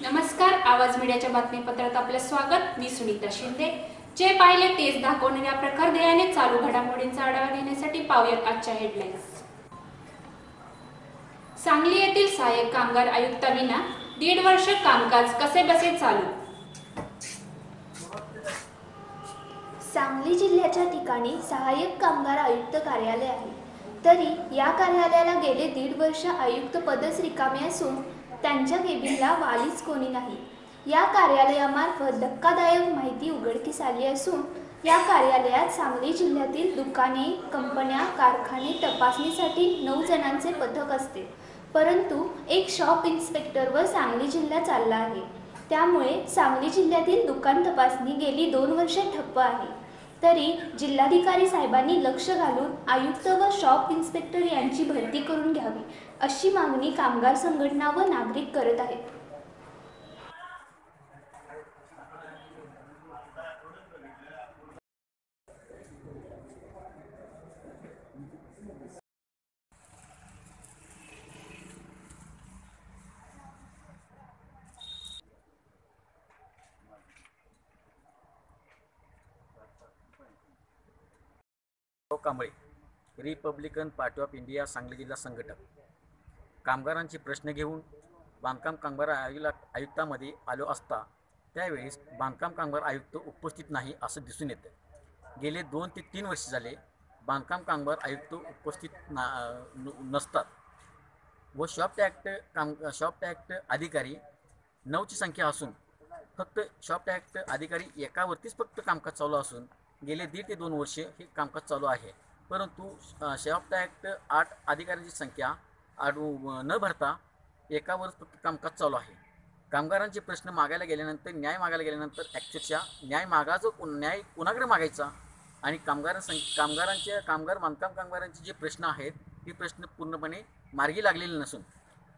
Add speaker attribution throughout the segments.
Speaker 1: नमस्कार, आवाज मीडियाच्या बातमीपत्रात आपले स्वागत। मी सुनीता शिंदे। जे पाहिले तेच दाखवणाऱ्या प्रखर ध्येयाने चालू घडामोडींचा आढावा घेण्यासाठी पाहूयात आजच्या हेडलाईन्स। सांगली येथील सहाय्यक कामगार आयुक्ताविना 1.5 वर्ष कामकाज कसेबसे चालू।
Speaker 2: सांगली जिल्ह्याच्या ठिकाणी सहाय्यक कामगार आयुक्त कार्यालय आहे, तरी या कार्यालयाला गेले 1.5 वर्ष आयुक्त पदच रिकामे असून त्यांच्या केबिनला वालीच कोणी नाही। या कार्यालयामार्फत धक्कादायक माहिती उघडकीस आली असून या कार्यालयात सांगली जिल्ह्यातील दुकाने, कंपन्या, कारखाने तपासणीसाठी 9 जणांचे पथक असते, परंतु एक शॉप इन्स्पेक्टरवर सांगली जिल्हा चालला आहे। त्यामुळे सांगली जिल्ह्यातील दुकान तपासणी गेली 2 वर्षे ठप्प आहे। तरी जिल्हाधिकारी साहेबांनी लक्ष घालून आयुक्त व शॉप इन्स्पेक्टर यांची भरती करून घ्यावी, अशी मागणी कामगार संघटना व नागरिक करत आहेत।
Speaker 3: Kamble, Republican party of India Sangli जिल्हा संघटक। कामगारांचे प्रश्न घेऊन बांधकाम कामगार आयुक्तामध्ये आलो असता त्यावेळेस बांधकाम कामगार आयुक्त उपस्थित नाही असं दिसून येतं। गेले 2 ते 3 वर्ष झाले बांधकाम कामगार आयुक्त उपस्थित नसतात व शॉप टॅक्ट अधिकारी 9ची संख्या असून फक्त शॉप टॅक्ट अधिकारी एकावरतीच फक्त कामकाज चालू असून गेले 1.5 ते 2 वर्षे हे कामकाज चालू आहे, परंतु शॉप टॅक्ट 8 अधिकाऱ्यांची संख्या न भरता एकावरच फक्त कामकाज चालू आहे। कामगारांचे प्रश्न मागायला गेल्यानंतर, न्याय मागायला गेल्यानंतर ॲक्च्युअलच्या न्याय कोणाकडे मागायचा आणि कामगार बांधकाम कामगारांचे जे प्रश्न आहेत ते प्रश्न पूर्णपणे मार्गी लागलेले नसून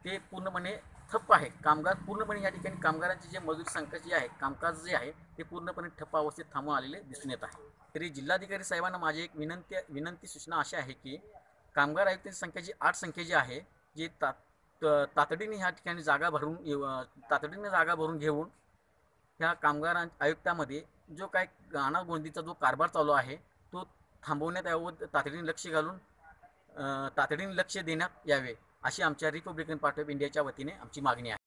Speaker 3: ते पूर्णपणे ठप्प आहे। कामगार पूर्णपणे या ठिकाणी कामगारांचे जे मजुरी संकट जे आहे, कामकाज जे आहे ते पूर्णपणे ठप्प अवस्थेत थांबून आलेले दिसून येत आहे। तरी जिल्हाधिकारी साहेबांना माझी एक विनंती सूचना अशी आहे की कामगार आयुक्तांची संख्या जी 8 संख्या जी आहे जी तातडीने ह्या ठिकाणी जागा भरून घेऊन ह्या कामगार आयुक्तामध्ये जो काय अनागोंदीचा जो कारभार चालू आहे तो थांबवण्यात यावं, तातडीने लक्ष देण्यात यावे अशी आमच्या रिपब्लिकन पार्टी ऑफ इंडियाच्या वतीने आमची मागणी आहे।